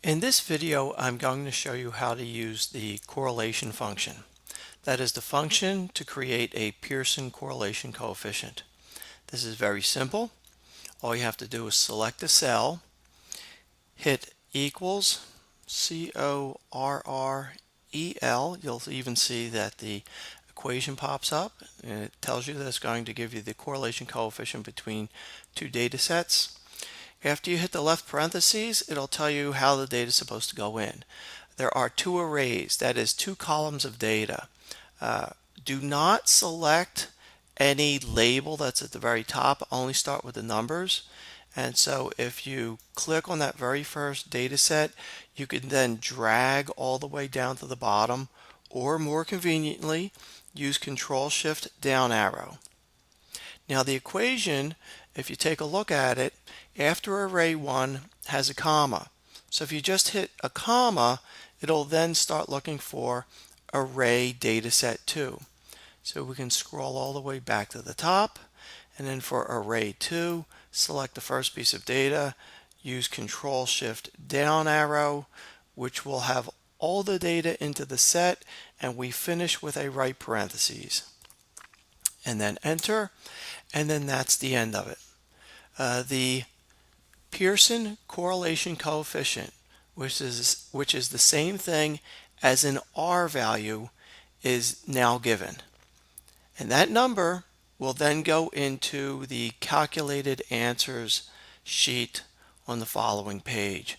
In this video, I'm going to show you how to use the correlation function. That is the function to create a Pearson correlation coefficient. This is very simple. All you have to do is select a cell, hit equals, CORREL. You'll even see that the equation pops up and it tells you that it's going to give you the correlation coefficient between two data sets. After you hit the left parentheses, it'll tell you how the data is supposed to go in. There are two arrays, that is two columns of data. Do not select any label that's at the very top, only start with the numbers. And so if you click on that very first data set, you can then drag all the way down to the bottom, or more conveniently, use Control-Shift down arrow. Now the equation, if you take a look at it, after array 1 has a comma. So if you just hit a comma, it'll then start looking for array dataset 2. So we can scroll all the way back to the top, and then for array 2, select the first piece of data, use Control-Shift down arrow, which will have all the data into the set, and we finish with a right parentheses. And then enter, and then that's the end of it. The Pearson correlation coefficient, which is the same thing as an R value, is now given. And that number will then go into the calculated answers sheet on the following page.